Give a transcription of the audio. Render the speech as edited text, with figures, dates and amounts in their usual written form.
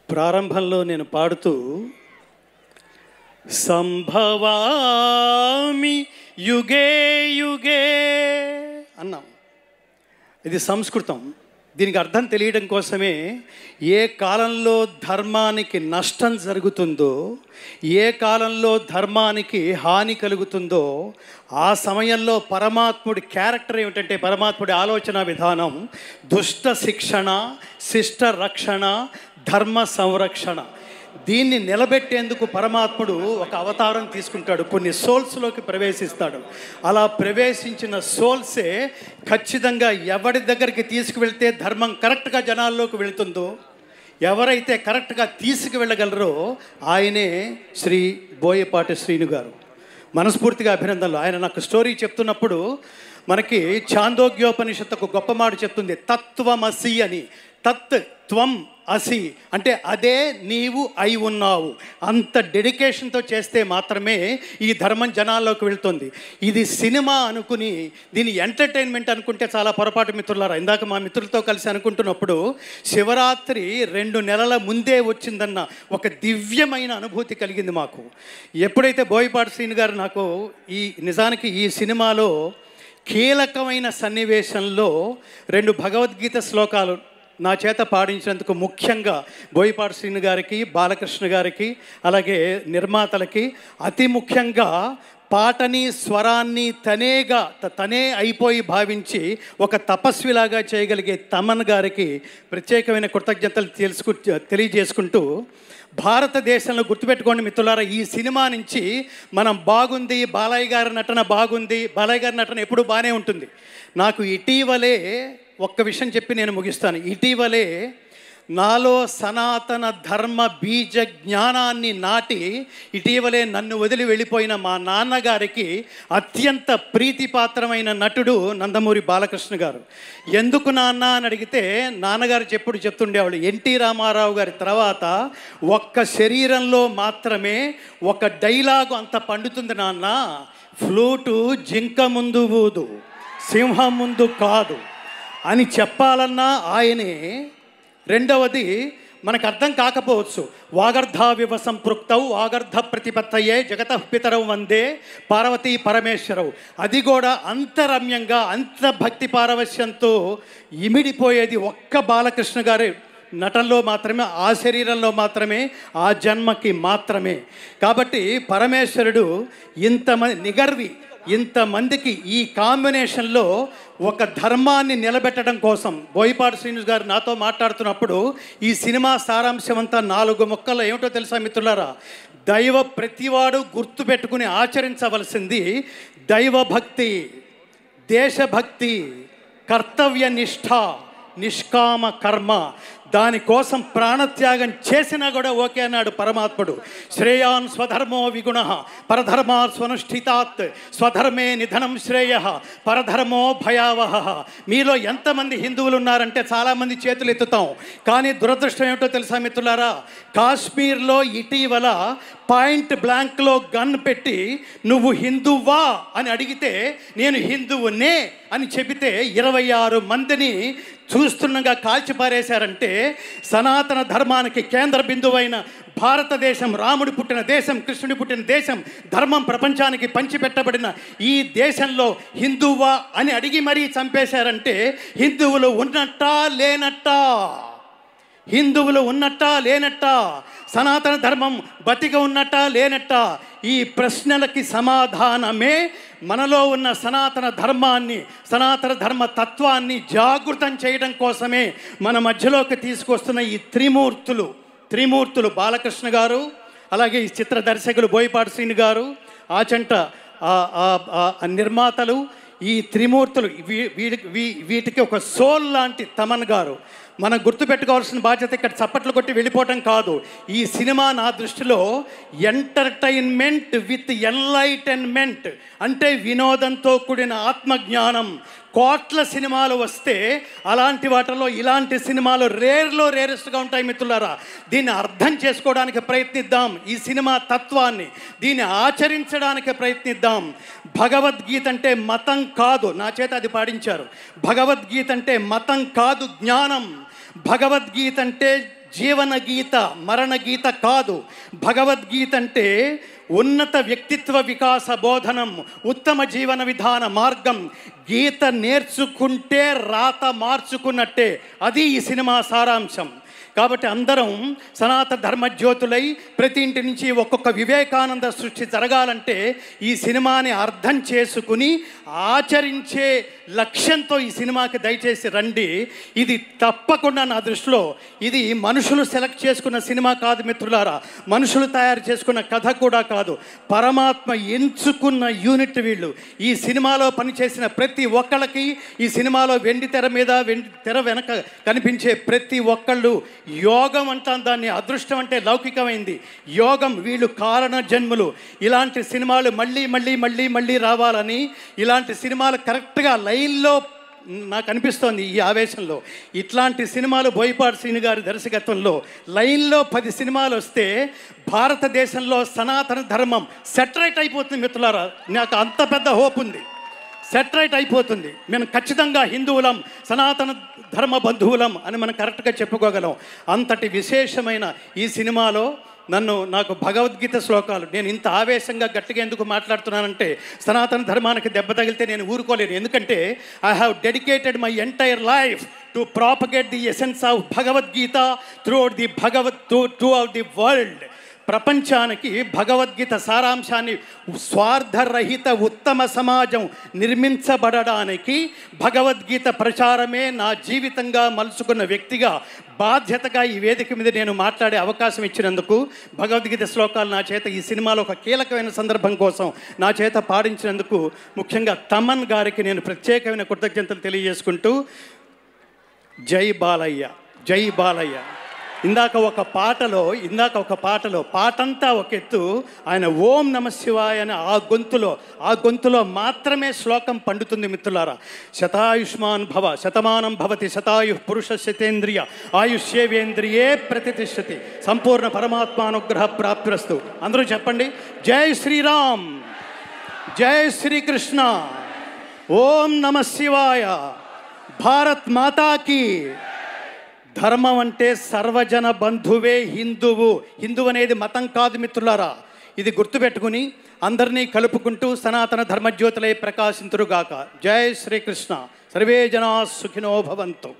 ప్రారంభంలో నేను పాడుతూ సంభవామి యుగే యుగే అన్నాం. ఇది సంస్కృతం. దీనికి అర్థం తెలియడం కోసమే ఏ కాలంలో ధర్మానికి నష్టం జరుగుతుందో, ఏ కాలంలో ధర్మానికి హాని కలుగుతుందో ఆ సమయంలో పరమాత్ముడి క్యారెక్టర్ ఏమిటంటే, పరమాత్ముడి ఆలోచన విధానం దుష్ట శిక్షణ, శిష్ట రక్షణ, ధర్మ సంరక్షణ. దీన్ని నిలబెట్టేందుకు పరమాత్ముడు ఒక అవతారం తీసుకుంటాడు, కొన్ని సోల్స్లోకి ప్రవేశిస్తాడు. అలా ప్రవేశించిన సోల్సే ఖచ్చితంగా ఎవరి దగ్గరికి తీసుకువెళ్తే ధర్మం కరెక్ట్గా జనాల్లోకి వెళుతుందో, ఎవరైతే కరెక్ట్గా తీసుకువెళ్ళగలరో ఆయనే శ్రీ బోయపాటి శ్రీను గారు. మనస్ఫూర్తిగా అభినందనలు. ఆయన నాకు స్టోరీ చెప్తున్నప్పుడు మనకి ఛాందోగ్యోపనిషత్తు ఒక గొప్ప మాట చెప్తుంది, తత్వమసి అని. తత్ త్వం అసి అంటే అదే నీవు అయి ఉన్నావు. అంత డెడికేషన్తో చేస్తే మాత్రమే ఈ ధర్మం జనాల్లోకి వెళ్తుంది. ఇది సినిమా అనుకుని దీని ఎంటర్టైన్మెంట్ అనుకుంటే చాలా పొరపాటు మిత్రులారా. ఇందాక మా మిత్రులతో కలిసి అనుకుంటున్నప్పుడు శివరాత్రి 2 నెలల ముందే వచ్చిందన్న ఒక దివ్యమైన అనుభూతి కలిగింది మాకు. ఎప్పుడైతే బోయపాటి శ్రీను గారు నాకు నిజానికి ఈ సినిమాలో కీలకమైన సన్నివేశంలో 2 భగవద్గీత శ్లోకాలు నా చేత పాడించినందుకు ముఖ్యంగా బోయపాటి శ్రీను గారికి, బాలకృష్ణ గారికి, అలాగే నిర్మాతలకి, అతి ముఖ్యంగా పాటని స్వరాన్ని తనే అయిపోయి భావించి ఒక తపస్విలాగా చేయగలిగే తమన్ గారికి ప్రత్యేకమైన కృతజ్ఞతలు తెలియజేసుకుంటూ, భారతదేశంలో గుర్తుపెట్టుకోండి మిత్రులారా, ఈ సినిమా నుంచి మనం బాగుంది, బాలయ్య గారి నటన బాగుంది, బాలయ్య గారి నటన ఎప్పుడూ బాగానే ఉంటుంది. నాకు ఇటీవలే ఒక్క విషయం చెప్పి నేను ముగిస్తాను. ఇటీవలే నాలో సనాతన ధర్మ బీజ జ్ఞానాన్ని నాటి ఇటీవలే నన్ను వదిలి వెళ్ళిపోయిన మా నాన్నగారికి అత్యంత ప్రీతిపాత్రమైన నటుడు నందమూరి బాలకృష్ణ గారు. ఎందుకు నాన్న అని అడిగితే నాన్నగారు చెప్తుండేవాళ్ళు, ఎన్టీ రామారావు గారి తర్వాత ఒక్క శరీరంలో మాత్రమే ఒక డైలాగు అంత పండుతుంది నాన్న, ఫ్లూటు జింక ముందు ఊదు, సింహం ముందు కాదు అని చెప్పాలన్నా ఆయనే. రెండవది మనకు అర్థం కాకపోవచ్చు, వాగర్ధావివ సంపృక్తౌ వాగర్ధ ప్రతిపత్తయే జగతః పితరౌ వందే పార్వతీ పరమేశ్వరవు. అది కూడా అంతరమ్యంగా అంత భక్తి పారవశ్యంతో ఇమిడిపోయేది ఒక్క బాలకృష్ణ గారి నటనలో మాత్రమే, ఆ శరీరంలో మాత్రమే, ఆ జన్మకి మాత్రమే. కాబట్టి పరమేశ్వరుడు ఇంతమందికి ఈ కాంబినేషన్లో ఒక ధర్మాన్ని నిలబెట్టడం కోసం బోయపాటి శ్రీను గారు నాతో మాట్లాడుతున్నప్పుడు ఈ సినిమా సారాంశం అంతా 4 ముక్కల్లో ఏమిటో తెలుసా మిత్రులారా? ప్రతివాడు గుర్తుపెట్టుకుని ఆచరించవలసింది దైవభక్తి, దేశభక్తి, కర్తవ్య నిష్ఠ, నిష్కామ కర్మ. దానికోసం ప్రాణత్యాగం చేసినా కూడా ఓకే అన్నాడు పరమాత్ముడు. శ్రేయాన్ స్వధర్మో విగుణ పరధర్మా స్వనుష్ఠితాత్ స్వధర్మే నిధనం శ్రేయ పరధర్మో భయావహ. మీలో ఎంతమంది హిందువులు ఉన్నారంటే చాలామంది చేతులు ఎత్తుతాం. కానీ దురదృష్టం ఏమిటో తెలుసా మిత్రులారా? కాశ్మీర్లో ఇటీవల పాయింట్ బ్లాంక్లో గన్ పెట్టి నువ్వు హిందువా అని అడిగితే నేను హిందువునే అని చెబితే 26 మందిని చూస్తుండగా కాల్చిపారేశారంటే సనాతన ధర్మానికి కేంద్ర బిందువైన భారతదేశం, రాముడు పుట్టిన దేశం, కృష్ణుడి పుట్టిన దేశం, ధర్మం ప్రపంచానికి పంచిపెట్టబడిన ఈ దేశంలో హిందువా అని అడిగి మరీ చంపేశారంటే హిందువులు ఉన్నట్టా లేనట్టా? హిందువులు ఉన్నట్టా లేనట్టా? సనాతన ధర్మం బతిక ఉన్నట్టా లేనట్టా? ఈ ప్రశ్నలకి సమాధానమే మనలో ఉన్న సనాతన ధర్మాన్ని, సనాతన ధర్మ తత్వాన్ని జాగృతం చేయడం కోసమే మన మధ్యలోకి తీసుకొస్తున్న ఈ త్రిమూర్తులు బాలకృష్ణ గారు, అలాగే ఈ చిత్ర దర్శకులు బోయపాటి శ్రీను గారు, ఆచంట నిర్మాతలు, ఈ త్రిమూర్తులు వీటికి ఒక సోల్ లాంటి తమన్ గారు. మనం గుర్తుపెట్టుకోవాల్సిన బాధ్యత ఇక్కడ చప్పట్లు కొట్టి వెళ్ళిపోవటం కాదు. ఈ సినిమా నా దృష్టిలో ఎంటర్టైన్మెంట్ విత్ ఎన్లైటన్మెంట్, అంటే వినోదంతో కూడిన ఆత్మజ్ఞానం. కోట్ల సినిమాలు వస్తే అలాంటి వాటిలో ఇలాంటి సినిమాలు రేరెస్ట్గా ఉంటాయి మిత్రులారా. దీన్ని అర్థం చేసుకోవడానికి ప్రయత్నిద్దాం, ఈ సినిమా తత్వాన్ని దీన్ని ఆచరించడానికి ప్రయత్నిద్దాం. భగవద్గీత అంటే మతం కాదు, నా చేత అది పాడించారు. భగవద్గీత అంటే మతం కాదు, జ్ఞానం. భగవద్గీత అంటే జీవన గీత, మరణ గీత కాదు. భగవద్గీత అంటే ఉన్నత వ్యక్తిత్వ వికాస బోధనం, ఉత్తమ జీవన విధాన మార్గం. గీత నేర్చుకుంటే రాత మార్చుకున్నట్టే. అది ఈ సినిమా సారాంశం. కాబట్టి అందరం సనాతన ధర్మజ్యోతులై ప్రతి ఇంటి నుంచి ఒక్కొక్క వివేకానంద సృష్టి జరగాలంటే ఈ సినిమాని అర్థం చేసుకుని ఆచరించే లక్ష్యంతో ఈ సినిమాకి దయచేసి రండి. ఇది తప్పకుండా నా దృష్టిలో ఇది మనుషులు సెలెక్ట్ చేసుకున్న సినిమా కాదు మిత్రులారా, మనుషులు తయారు చేసుకున్న కథ కూడా కాదు, పరమాత్మ ఎంచుకున్న యూనిట్ వీళ్ళు. ఈ సినిమాలో పనిచేసిన ప్రతి ఒక్కళ్ళకి, ఈ సినిమాలో వెండి తెర మీద వెండి తెర వెనక కనిపించే ప్రతి ఒక్కళ్ళు యోగం అంటాం దాన్ని, అదృష్టం అంటే లౌకికమైంది, యోగం. వీళ్ళు కారణ జన్ములు. ఇలాంటి సినిమాలు మళ్ళీ మళ్ళీ మళ్ళీ మళ్ళీ రావాలని, ఇలాంటి సినిమాలు కరెక్ట్గా లైన్లో నాకు అనిపిస్తోంది ఈ ఆవేశంలో. ఇట్లాంటి సినిమాలు బోయపాటి శ్రీను గారి దర్శకత్వంలో లైన్లో 10 సినిమాలు వస్తే భారతదేశంలో సనాతన ధర్మం సెటరేట్ అయిపోతుంది మిత్రులారా. నాకు అంత పెద్ద హోప్ ఉంది, సెటరేట్ అయిపోతుంది. మేము ఖచ్చితంగా హిందువులం, సనాతన ధర్మ బంధువులం అని మనం కరెక్ట్గా చెప్పుకోగలం. అంతటి విశేషమైన ఈ సినిమాలో నాకు భగవద్గీత శ్లోకాలు, నేను ఇంత ఆవేశంగా గట్టిగా ఎందుకు మాట్లాడుతున్నానంటే సనాతన ధర్మానికి దెబ్బ తగిలితే నేను ఊరుకోలేను. ఎందుకంటే I have dedicated my entire life to propagate the essence of Bhagavad Gita through out the world. ప్రపంచానికి భగవద్గీత సారాంశాన్ని, స్వార్థరహిత ఉత్తమ సమాజం నిర్మించబడడానికి భగవద్గీత ప్రచారమే నా జీవితంగా మలుచుకున్న వ్యక్తిగా బాధ్యతగా ఈ వేదిక మీద నేను మాట్లాడే అవకాశం ఇచ్చినందుకు, భగవద్గీత శ్లోకాలు నా చేత ఈ సినిమాలో ఒక కీలకమైన సందర్భం కోసం నా చేత పాడించినందుకు ముఖ్యంగా తమన్ గారికి నేను ప్రత్యేకమైన కృతజ్ఞతలు తెలియజేసుకుంటూ, జై బాలయ్య, జై బాలయ్య. ఇందాక ఒక పాటలో పాటంతా ఒక ఎత్తు, ఆయన ఓం నమ శివాయ అని ఆ గొంతులో మాత్రమే శ్లోకం పండుతుంది మిత్రులారా. శతాయుష్మాన్ భవ, శతమానం భవతి, శతాయు పురుష శతేంద్రియ ఆయుష్యేవేంద్రియే ప్రతిష్టతి, సంపూర్ణ పరమాత్మానుగ్రహ ప్రాప్తిరస్తు. అందరూ చెప్పండి, జై శ్రీరామ్, జై శ్రీకృష్ణ, ఓం నమ శివాయ, భారత్ మాతాకి. ధర్మం అంటే సర్వజన బంధువే హిందువు. హిందువు అనేది మతం కాదు మిత్రులారా. ఇది గుర్తుపెట్టుకుని అందరినీ కలుపుకుంటూ సనాతన ధర్మజ్యోతులై ప్రకాశింతురుగాక. జై శ్రీకృష్ణ. సర్వే జనా సుఖినో భవంతు.